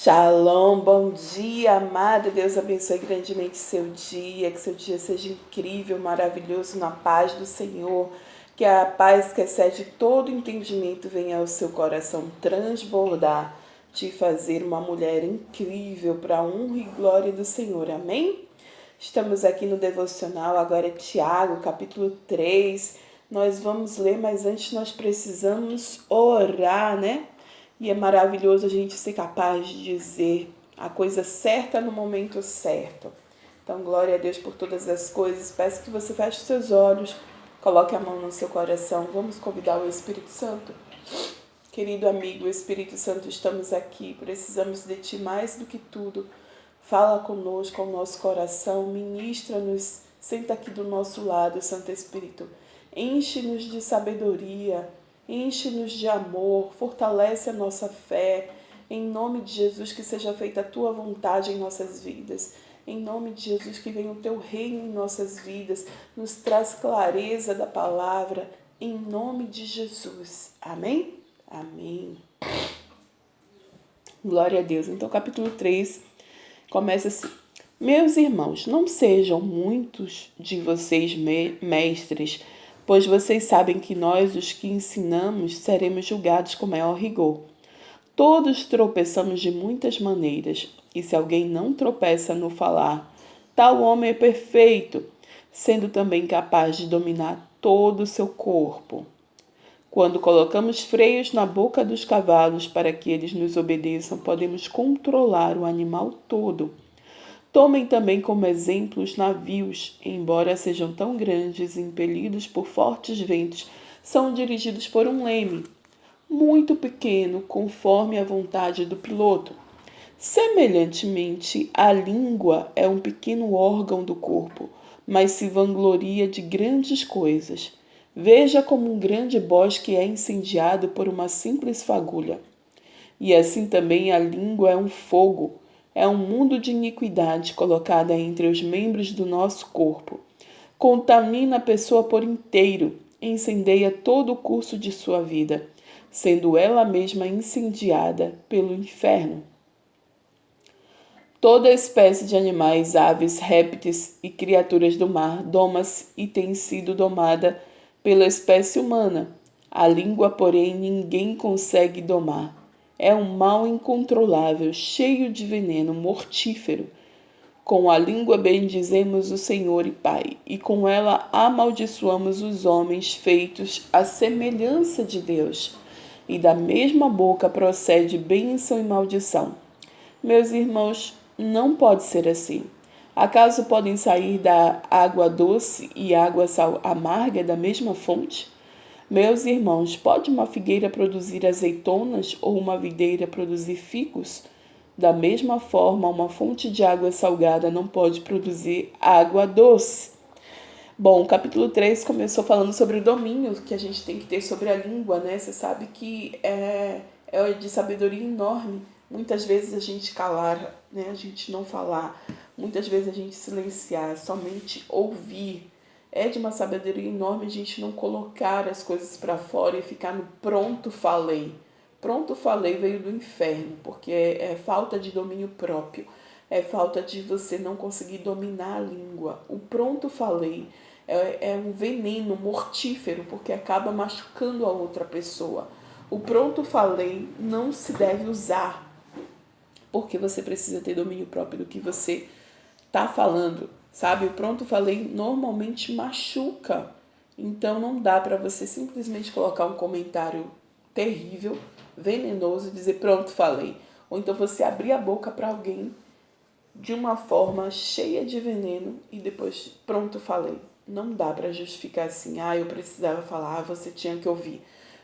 Shalom, bom dia, amada. Deus abençoe grandemente seu dia, que seu dia seja incrível, maravilhoso na paz do Senhor, que a paz que excede todo entendimento venha ao seu coração transbordar, te fazer uma mulher incrível para a honra e glória do Senhor, amém? Estamos aqui no devocional, agora é Tiago, capítulo 3. Nós vamos ler, mas antes nós precisamos orar, né? E é maravilhoso a gente ser capaz de dizer a coisa certa no momento certo. Então, glória a Deus por todas as coisas. Peço que você feche seus olhos, coloque a mão no seu coração. Vamos convidar o Espírito Santo. Querido amigo, Espírito Santo, estamos aqui. Precisamos de Ti mais do que tudo. Fala conosco, ao nosso coração, ministra-nos, senta aqui do nosso lado, Santo Espírito. Enche-nos de sabedoria, enche-nos de amor, fortalece a nossa fé. Em nome de Jesus, que seja feita a Tua vontade em nossas vidas. Em nome de Jesus, que venha o Teu reino em nossas vidas, nos traz clareza da palavra, em nome de Jesus. Amém? Amém. Glória a Deus. Então, capítulo 3 começa assim: Meus irmãos, não sejam muitos de vocês mestres, pois vocês sabem que nós, os que ensinamos, seremos julgados com maior rigor. Todos tropeçamos de muitas maneiras, e se alguém não tropeça no falar, tal homem é perfeito, sendo também capaz de dominar todo o seu corpo. Quando colocamos freios na boca dos cavalos para que eles nos obedeçam, podemos controlar o animal todo. Tomem também como exemplo os navios, embora sejam tão grandes e impelidos por fortes ventos, são dirigidos por um leme, muito pequeno, conforme a vontade do piloto. Semelhantemente, a língua é um pequeno órgão do corpo, mas se vangloria de grandes coisas. Veja como um grande bosque é incendiado por uma simples fagulha. E assim também a língua é um fogo, é um mundo de iniquidade colocada entre os membros do nosso corpo. Contamina a pessoa por inteiro, incendeia todo o curso de sua vida, sendo ela mesma incendiada pelo inferno. Toda espécie de animais, aves, répteis e criaturas do mar doma-se e tem sido domada pela espécie humana. A língua, porém, ninguém consegue domar. É um mal incontrolável, cheio de veneno mortífero. Com a língua bendizemos o Senhor e Pai, e com ela amaldiçoamos os homens feitos à semelhança de Deus. E da mesma boca procede bênção e maldição. Meus irmãos, não pode ser assim. Acaso podem sair da água doce e água amarga da mesma fonte? Meus irmãos, pode uma figueira produzir azeitonas ou uma videira produzir figos? Da mesma forma, uma fonte de água salgada não pode produzir água doce. Bom, o capítulo 3 começou falando sobre o domínio que a gente tem que ter sobre a língua, né? Você sabe que é de sabedoria enorme. Muitas vezes a gente calar, né? A gente não falar. Muitas vezes a gente silenciar, somente ouvir. É de uma sabedoria enorme a gente não colocar as coisas para fora e ficar no pronto falei. Pronto falei veio do inferno, porque é falta de domínio próprio. É falta de você não conseguir dominar a língua. O pronto falei é um veneno mortífero, porque acaba machucando a outra pessoa. O pronto falei não se deve usar, porque você precisa ter domínio próprio do que você está falando, sabe? O pronto falei normalmente machuca, então não dá para você simplesmente colocar um comentário terrível, venenoso e dizer pronto falei, ou então você abrir a boca para alguém de uma forma cheia de veneno e depois pronto falei. Não dá para justificar assim, eu precisava falar, você tinha que ouvir.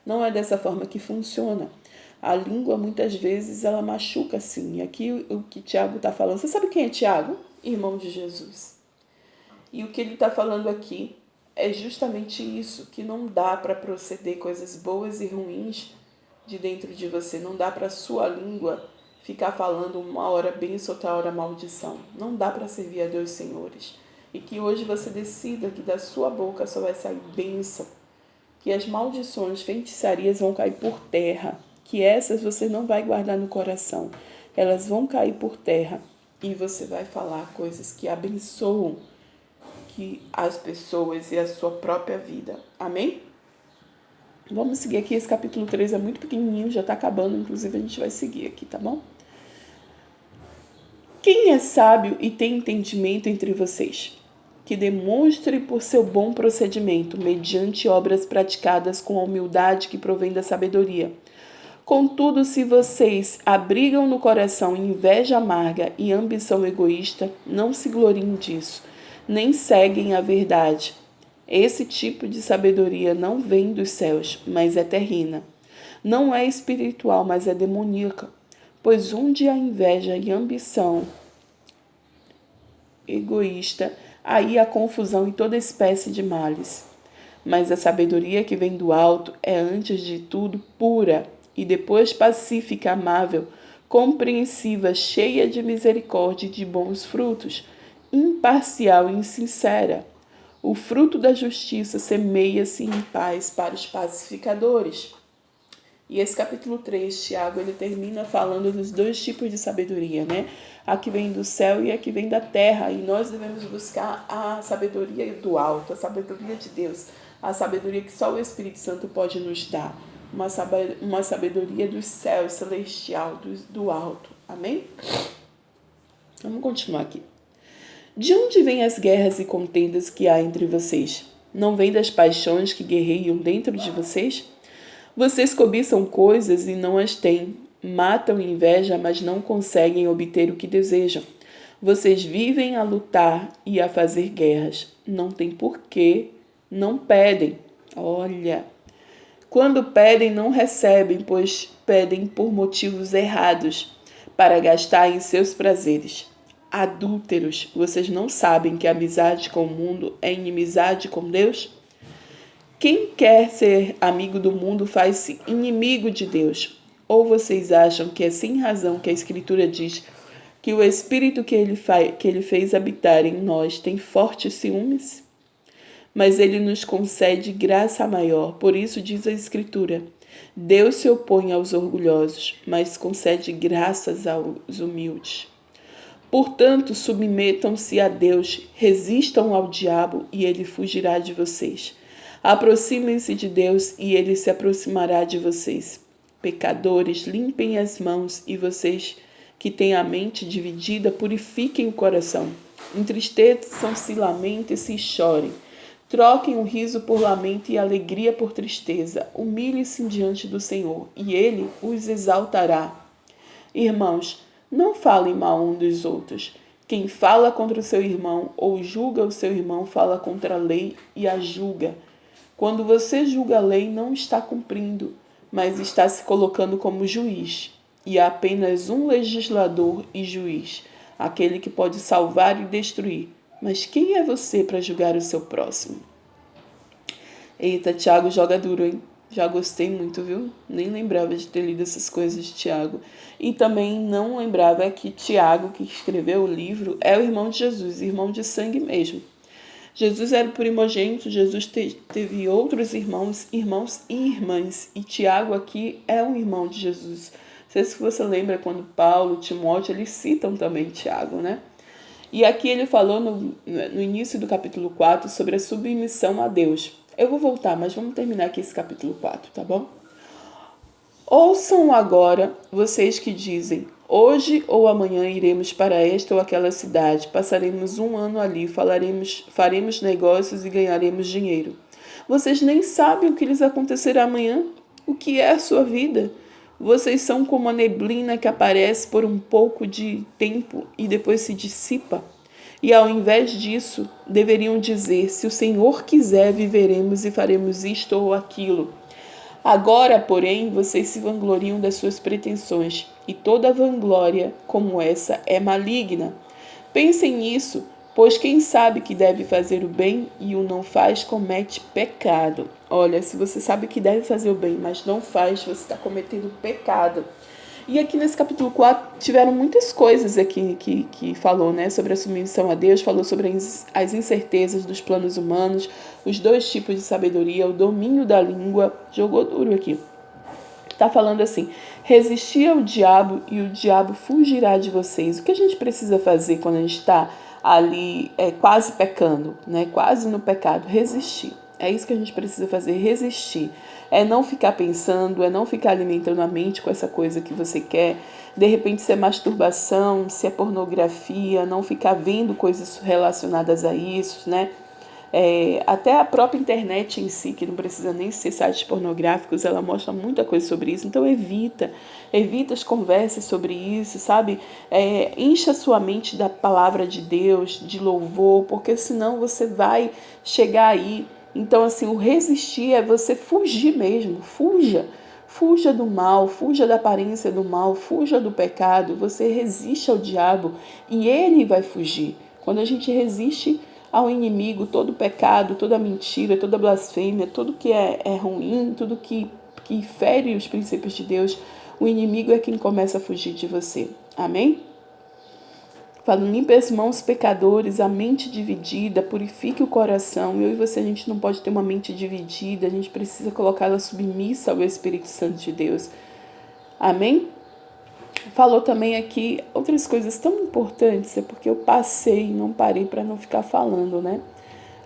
Não é dessa forma que funciona. A língua, muitas vezes, ela machuca assim. E aqui o que Tiago está falando. Você sabe quem é Tiago? Irmão de Jesus. E o que ele está falando aqui é justamente isso, que não dá para proceder coisas boas e ruins de dentro de você. Não dá para a sua língua ficar falando uma hora bênção, outra hora maldição. Não dá para servir a Deus, senhores. E que hoje você decida que da sua boca só vai sair bênção, que as maldições, feitiçarias vão cair por terra, que essas você não vai guardar no coração, elas vão cair por terra e você vai falar coisas que abençoam que as pessoas e a sua própria vida. Amém? Vamos seguir aqui, esse capítulo 3 é muito pequenininho, já está acabando, inclusive a gente vai seguir aqui, tá bom? Quem é sábio e tem entendimento entre vocês? Que demonstre por seu bom procedimento, mediante obras praticadas com a humildade que provém da sabedoria. Contudo, se vocês abrigam no coração inveja amarga e ambição egoísta, não se gloriem disso, nem seguem a verdade. Esse tipo de sabedoria não vem dos céus, mas é terrena. Não é espiritual, mas é demoníaca. Pois onde há inveja e ambição egoísta, aí há confusão e toda espécie de males. Mas a sabedoria que vem do alto é antes de tudo pura, e depois pacífica, amável, compreensiva, cheia de misericórdia e de bons frutos, imparcial e sincera. O fruto da justiça semeia-se em paz para os pacificadores. E esse capítulo 3, Tiago, ele termina falando dos dois tipos de sabedoria, né? A que vem do céu e a que vem da terra. E nós devemos buscar a sabedoria do alto, a sabedoria de Deus, a sabedoria que só o Espírito Santo pode nos dar. Uma sabedoria do céu celestial, do alto. Amém? Vamos continuar aqui. De onde vêm as guerras e contendas que há entre vocês? Não vêm das paixões que guerreiam dentro de vocês? Vocês cobiçam coisas e não as têm, matam inveja, mas não conseguem obter o que desejam. Vocês vivem a lutar e a fazer guerras. Não tem porquê, não pedem. Olha, quando pedem, não recebem, pois pedem por motivos errados, para gastar em seus prazeres. Adúlteros, vocês não sabem que a amizade com o mundo é inimizade com Deus? Quem quer ser amigo do mundo faz-se inimigo de Deus. Ou vocês acham que é sem razão que a Escritura diz que o Espírito que ele fez habitar em nós tem fortes ciúmes? Mas ele nos concede graça maior, por isso diz a Escritura: Deus se opõe aos orgulhosos, mas concede graças aos humildes. Portanto, submetam-se a Deus, resistam ao diabo e ele fugirá de vocês. Aproximem-se de Deus e ele se aproximará de vocês. Pecadores, limpem as mãos e vocês que têm a mente dividida, purifiquem o coração. Entristeçam-se, lamentem-se e chorem. Troquem o riso por lamento e a alegria por tristeza. Humilhem-se diante do Senhor e ele os exaltará. Irmãos, não falem mal uns dos outros. Quem fala contra o seu irmão ou julga o seu irmão fala contra a lei e a julga. Quando você julga a lei, não está cumprindo, mas está se colocando como juiz. E há apenas um legislador e juiz, aquele que pode salvar e destruir. Mas quem é você para julgar o seu próximo? Eita, Tiago joga duro, hein? Já gostei muito, viu? Nem lembrava de ter lido essas coisas de Tiago. E também não lembrava que Tiago, que escreveu o livro, é o irmão de Jesus, irmão de sangue mesmo. Jesus era o primogênito, Jesus teve outros irmãos e irmãs. E Tiago aqui é um irmão de Jesus. Não sei se você lembra quando Paulo, Timóteo, eles citam também Tiago, né? E aqui ele falou no início do capítulo 4 sobre a submissão a Deus. Eu vou voltar, mas vamos terminar aqui esse capítulo 4, tá bom? Ouçam agora vocês que dizem: hoje ou amanhã iremos para esta ou aquela cidade, passaremos um ano ali, faremos negócios e ganharemos dinheiro. Vocês nem sabem o que lhes acontecerá amanhã? O que é a sua vida? Vocês são como a neblina que aparece por um pouco de tempo e depois se dissipa. E ao invés disso, deveriam dizer: se o Senhor quiser, viveremos e faremos isto ou aquilo. Agora, porém, vocês se vangloriam das suas pretensões, e toda vanglória como essa é maligna. Pensem nisso, pois quem sabe que deve fazer o bem e o não faz, comete pecado. Olha, se você sabe que deve fazer o bem, mas não faz, você está cometendo pecado. E aqui nesse capítulo 4 tiveram muitas coisas aqui que falou, né? Sobre a submissão a Deus, falou sobre as incertezas dos planos humanos, os dois tipos de sabedoria, o domínio da língua, jogou duro aqui. Está falando assim: resistir ao diabo e o diabo fugirá de vocês. O que a gente precisa fazer quando a gente está ali quase pecando, né? Quase no pecado? Resistir. É isso que a gente precisa fazer, resistir. É não ficar pensando, é não ficar alimentando a mente com essa coisa que você quer. De repente, se é masturbação, se é pornografia, não ficar vendo coisas relacionadas a isso, né? Até a própria internet em si, que não precisa nem ser sites pornográficos, ela mostra muita coisa sobre isso. Então evita as conversas sobre isso, sabe? Encha sua mente da palavra de Deus, de louvor, porque senão você vai chegar aí. Então, assim, o resistir é você fugir mesmo, fuja. Fuja do mal, fuja da aparência do mal, fuja do pecado. Você resiste ao diabo e ele vai fugir. Quando a gente resiste ao inimigo, todo pecado, toda mentira, toda blasfêmia, tudo que é ruim, tudo que fere os princípios de Deus, o inimigo é quem começa a fugir de você. Amém? Fala, limpe as mãos, pecadores, a mente dividida, purifique o coração. Eu e você, a gente não pode ter uma mente dividida, a gente precisa colocá-la submissa ao Espírito Santo de Deus. Amém? Falou também aqui outras coisas tão importantes, é porque eu passei e não parei para não ficar falando, né?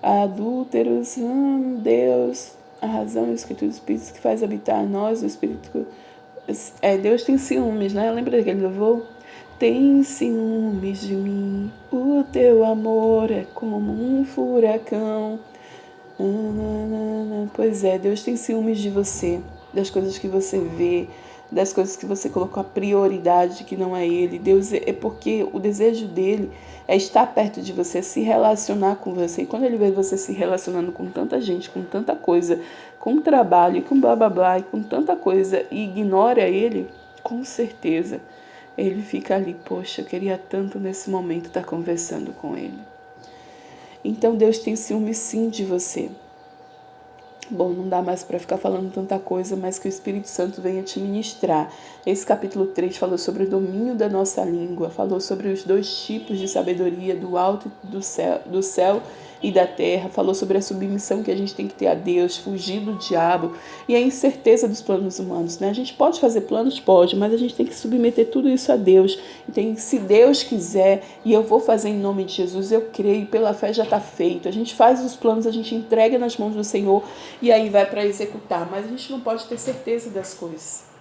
Adúlteros, Deus, a razão e o Espírito dos Espíritos que faz habitar em nós, o Espírito... Deus tem ciúmes, né? Lembra daquele louvor? Tem ciúmes de mim, o teu amor é como um furacão. Pois é, Deus tem ciúmes de você, das coisas que você vê, das coisas que você colocou a prioridade que não é Ele. Deus é porque o desejo dele é estar perto de você, se relacionar com você. E quando ele vê você se relacionando com tanta gente, com tanta coisa, com trabalho, com blá blá blá, e com tanta coisa, e ignora ele, com certeza ele fica ali, poxa, eu queria tanto nesse momento estar conversando com ele. Então Deus tem ciúme sim de você. Bom, não dá mais para ficar falando tanta coisa, mas que o Espírito Santo venha te ministrar. Esse capítulo 3 falou sobre o domínio da nossa língua, falou sobre os 2 tipos de sabedoria, do alto do céu e da terra, falou sobre a submissão que a gente tem que ter a Deus, fugir do diabo e a incerteza dos planos humanos, né? A gente pode fazer planos? Pode, mas a gente tem que submeter tudo isso a Deus. E se Deus quiser, e eu vou fazer em nome de Jesus, eu creio, pela fé já está feito. A gente faz os planos, a gente entrega nas mãos do Senhor e aí vai para executar, mas a gente não pode ter certeza das coisas.